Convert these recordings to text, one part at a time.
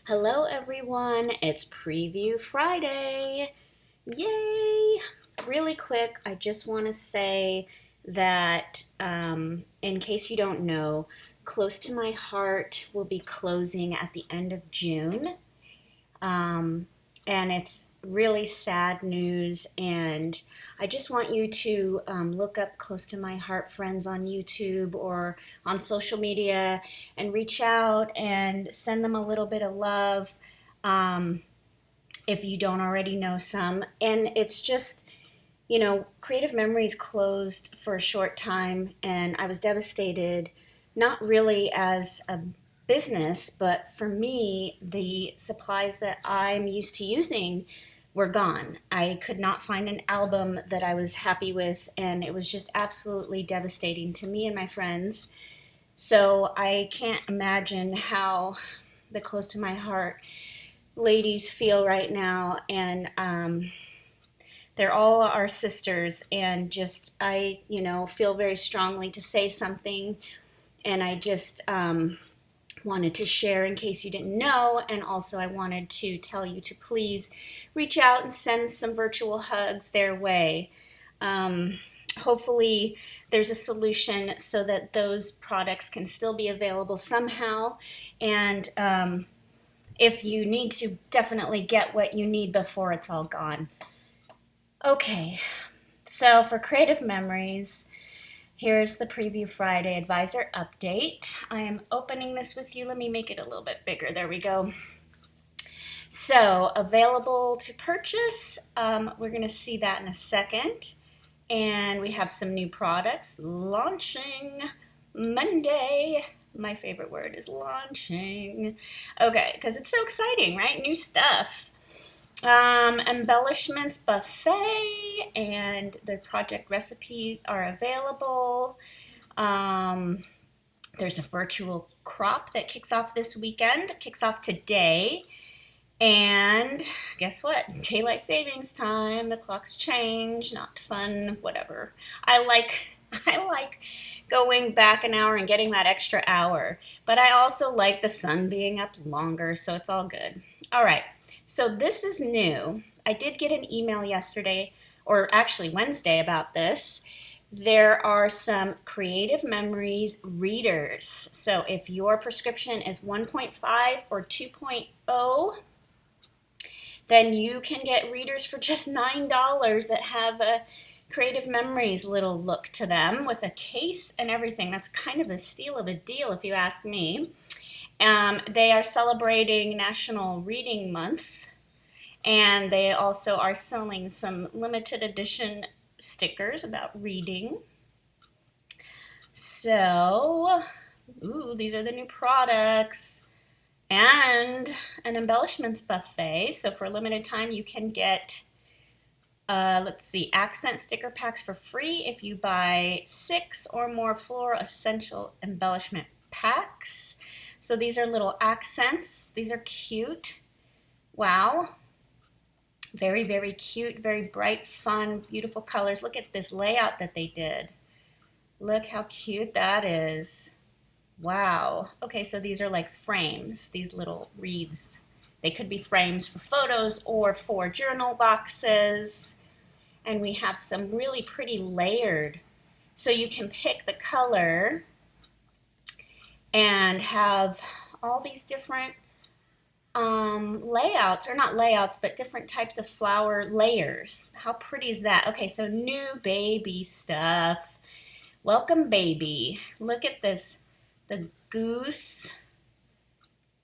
Hello everyone, it's Preview Friday. Yay! Really quick, I just want to say that in case you don't know, Close to My Heart will be closing at the end of June. Um, and it's really sad news. And I just want you to look up Close to My Heart Friends on YouTube or on social media and reach out and send them a little bit of love um, if you don't already know some. And it's just, Creative Memories closed for a short time, and I was devastated, not really as a business, but for me, the supplies that I'm used to using were gone. I could not find an album that I was happy with, and it was just absolutely devastating to me and my friends. So I can't imagine how the Close to My Heart ladies feel right now, and they're all our sisters, and just I feel very strongly to say something, and I just wanted to share in case you didn't know. And also I wanted to tell you to please reach out and send some virtual hugs their way. Hopefully there's a solution so that those products can still be available somehow. And if you need to, definitely get what you need before it's all gone. Okay, so for Creative Memories, here's the Preview Friday Advisor Update. I am opening this with you. Let me make it a little bit bigger. There we go. So, available to purchase. We're going to see that in a second. And we have some new products launching Monday. My favorite word is launching. Okay, because it's so exciting, right? New stuff. Embellishments buffet and their project recipes are available. There's a virtual crop that kicks off this weekend, kicks off today. And guess what? Daylight savings time. The clocks change. Not fun. Whatever. I like going back an hour and getting that extra hour. But I also like the sun being up longer, so it's all good. All right. So this is new. I did get an email yesterday, or actually Wednesday, about this. There are some Creative Memories readers. So if your prescription is 1.5 or 2.0, then you can get readers for just $9 that have a Creative Memories little look to them with a case and everything. That's kind of a steal of a deal if you ask me. They are celebrating National Reading Month, and they also are selling some limited edition stickers about reading. So, these are the new products. And an embellishments buffet. So for a limited time, you can get, accent sticker packs for free if you buy 6 or more floral essential embellishment packs. So these are little accents. These are cute. Wow. Very, very cute, very bright, fun, beautiful colors. Look at this layout that they did. Look how cute that is. Wow. Okay, so these are like frames, these little wreaths. They could be frames for photos or for journal boxes. And we have some really pretty layered. So you can pick the color and have all these different layouts, or not layouts, but different types of flower layers. How pretty is that? Okay, so new baby stuff. Welcome, baby. Look at this. The goose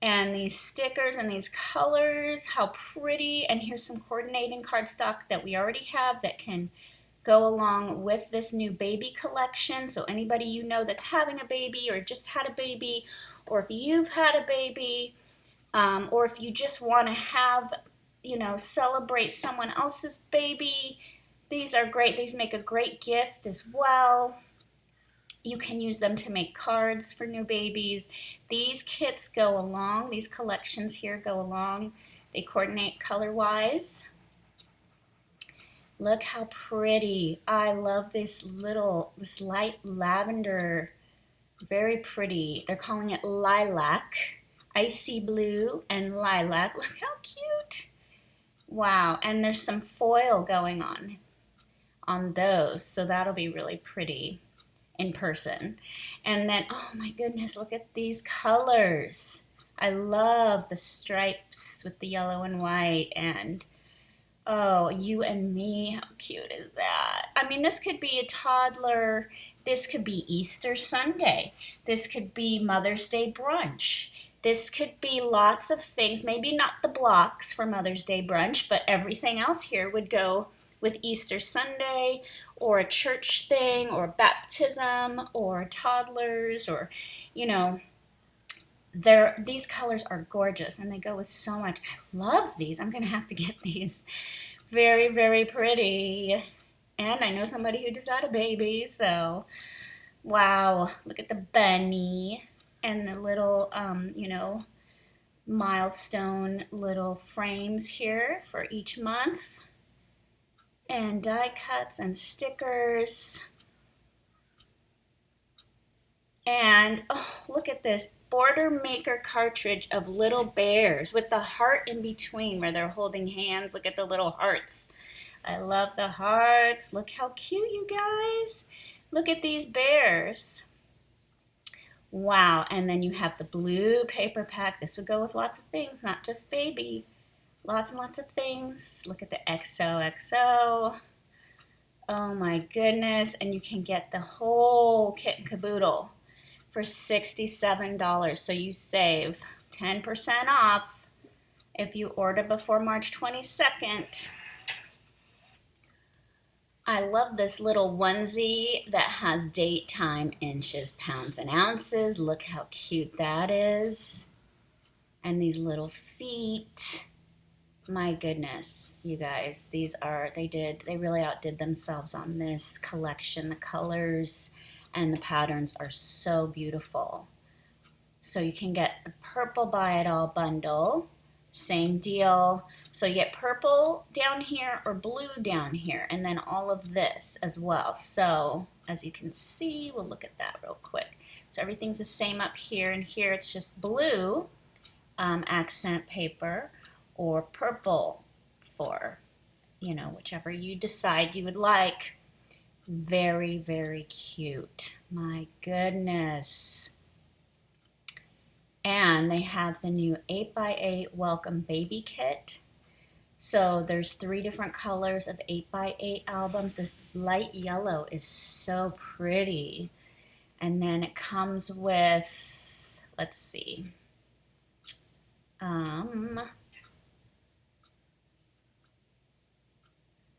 and these stickers and these colors, how pretty. And here's some coordinating cardstock that we already have that can go along with this new baby collection. So anybody you know that's having a baby or just had a baby, or if you've had a baby, or if you just want to have, celebrate someone else's baby, these are great. These make a great gift as well. You can use them to make cards for new babies. These kits go along, these collections here go along. They coordinate color-wise. Look how pretty. I love this light lavender. Very pretty. They're calling it lilac. icy blue, and lilac. Look how cute. Wow, and there's some foil going on those, so that'll be really pretty in person. And then, oh my goodness, look at these colors. I love the stripes with the yellow and white, and oh, you and me, how cute is that? I mean, this could be a toddler, this could be Easter Sunday, this could be Mother's Day brunch. This could be lots of things, maybe not the blocks for Mother's Day brunch, but everything else here would go with Easter Sunday or a church thing or baptism or toddlers or, you know, these colors are gorgeous and they go with so much. I love these. I'm gonna have to get these. Very, very pretty. And I know somebody who just had a baby, so wow, look at the bunny and the little milestone little frames here for each month, and die cuts and stickers. And oh, look at this border maker cartridge of little bears with the heart in between where they're holding hands. Look at the little hearts. I love the hearts. Look how cute, you guys. Look at these bears. Wow, and then you have the blue paper pack. This would go with lots of things, not just baby. Lots and lots of things. Look at the xoxo. Oh my goodness, and you can get the whole kit and caboodle for $67. So you save 10% off if you order before March 22nd. I love this little onesie that has date, time, inches, pounds, and ounces. Look how cute that is. And these little feet. My goodness, you guys, they really outdid themselves on this collection. The colors and the patterns are so beautiful. So you can get the purple buy it all bundle, same deal. So you get purple down here or blue down here, and then all of this as well. So as you can see, we'll look at that real quick. So everything's the same up here, and here it's just blue accent paper, or purple for, whichever you decide you would like. Very, very cute. My goodness. And they have the new 8x8 Welcome Baby Kit. So there's 3 different colors of 8x8 albums. This light yellow is so pretty. And then it comes with, let's see,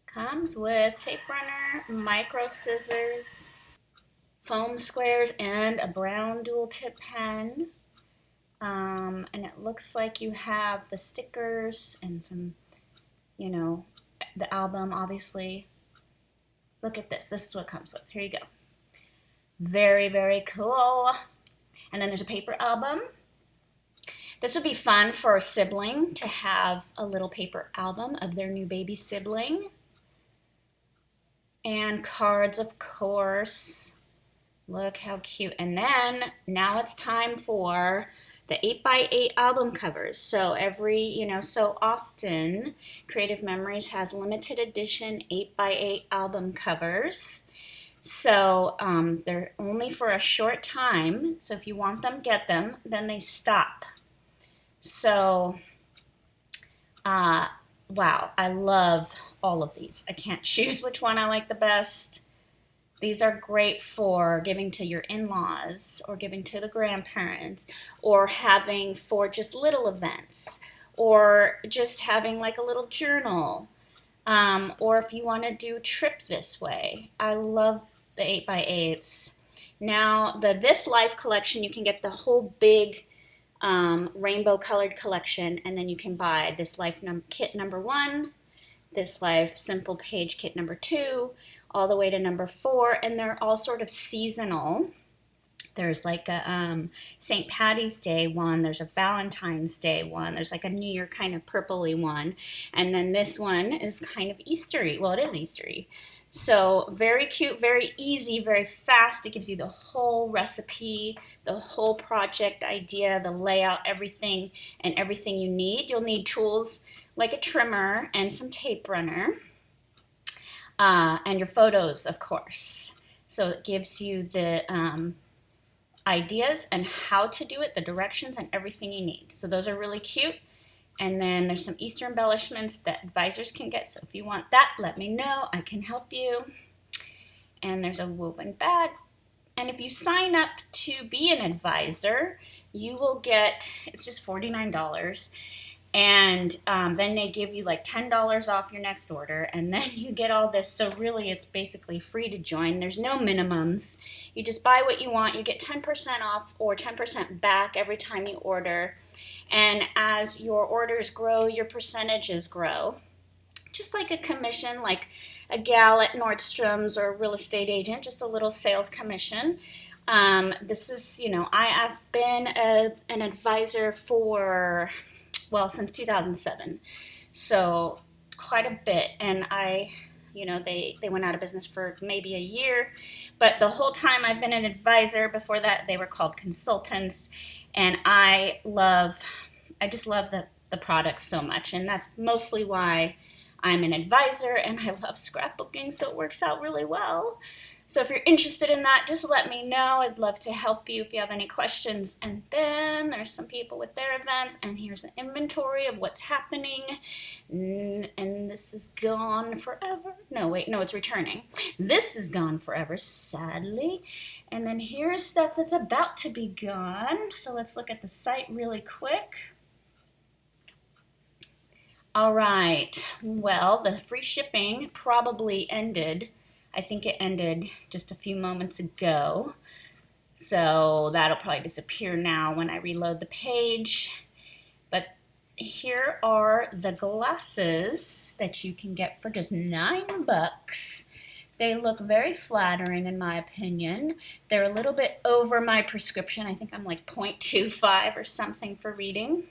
comes with tape runner, micro scissors, foam squares, and a brown dual tip pen. And it looks like you have the stickers and some, the album, obviously. Look at this. This is what it comes with. Here you go. Very, very cool. And then there's a paper album. This would be fun for a sibling to have a little paper album of their new baby sibling. And cards, of course. Look how cute. And then now it's time for the 8x8 album covers. So every, so often Creative Memories has limited edition 8x8 album covers. So they're only for a short time. So if you want them, get them. Then they stop. So, wow, I love all of these. I can't choose which one I like the best. These are great for giving to your in-laws or giving to the grandparents or having for just little events or just having like a little journal or if you want to do trip this way. I love the 8x8s. Now, the This Life collection, you can get the whole big rainbow colored collection, and then you can buy This Life kit number 1, This Life Simple Page kit number 2, all the way to number 4, and they're all sort of seasonal. There's like a St. Patty's Day one. There's a Valentine's Day one. There's like a New Year kind of purpley one. And then this one is kind of Eastery. Well, it is Eastery. So very cute, very easy, very fast. It gives you the whole recipe, the whole project idea, the layout, everything, and everything you need. You'll need tools like a trimmer and some tape runner, and your photos, of course. So it gives you the ideas and how to do it, the directions, and everything you need. So those are really cute. And then there's some Easter embellishments that advisors can get. So if you want that, let me know. I can help you. And there's a woven bag. And if you sign up to be an advisor, you will get, it's just $49. And then they give you like $10 off your next order, and then you get all this. So really, it's basically free to join. There's no minimums. You just buy what you want. You get 10% off or 10% back every time you order. And as your orders grow, your percentages grow. Just like a commission, like a gal at Nordstrom's or a real estate agent, just a little sales commission. This is, I have been an advisor for, well, since 2007, so quite a bit. And they went out of business for maybe a year, but the whole time I've been an advisor. Before that, they were called consultants, and I just love the products so much, and that's mostly why I'm an advisor, and I love scrapbooking, so it works out really well. So if you're interested in that, just let me know. I'd love to help you if you have any questions. And then there's some people with their events, and here's an inventory of what's happening. And this is gone forever. No, it's returning. This is gone forever, sadly. And then here's stuff that's about to be gone. So let's look at the site really quick. All right, well, the free shipping probably ended. I think it ended just a few moments ago. So that'll probably disappear now when I reload the page. But here are the glasses that you can get for just $9. They look very flattering in my opinion. They're a little bit over my prescription. I think I'm like 0.25 or something for reading.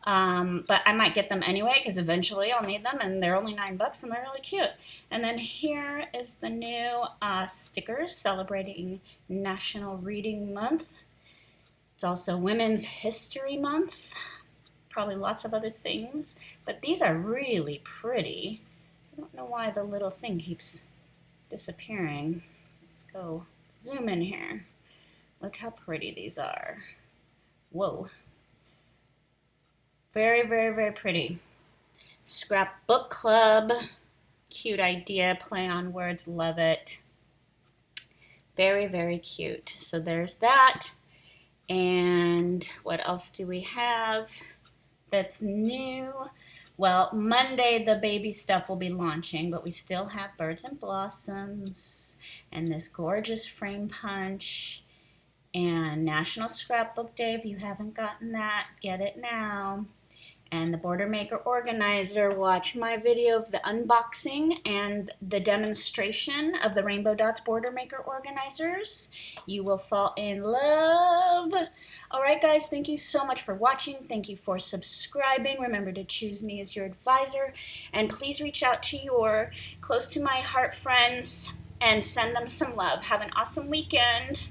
But I might get them anyway because eventually I'll need them, and they're only $9 and they're really cute. And then here is the new stickers celebrating National Reading Month. It's also Women's History Month, probably lots of other things, but these are really pretty. I don't know why the little thing keeps disappearing. Let's go zoom in here. Look how pretty these are. Whoa. Very, very, very pretty. Scrapbook Club. Cute idea. Play on words. Love it. Very, very cute. So there's that. And what else do we have that's new? Well, Monday the baby stuff will be launching, but we still have Birds and Blossoms and this gorgeous frame punch and National Scrapbook Day. If you haven't gotten that, get it now. And the Border Maker Organizer, watch my video of the unboxing and the demonstration of the Rainbow Dots Border Maker Organizers. You will fall in love. All right, guys, thank you so much for watching. Thank you for subscribing. Remember to choose me as your advisor. And please reach out to your close to my heart friends and send them some love. Have an awesome weekend.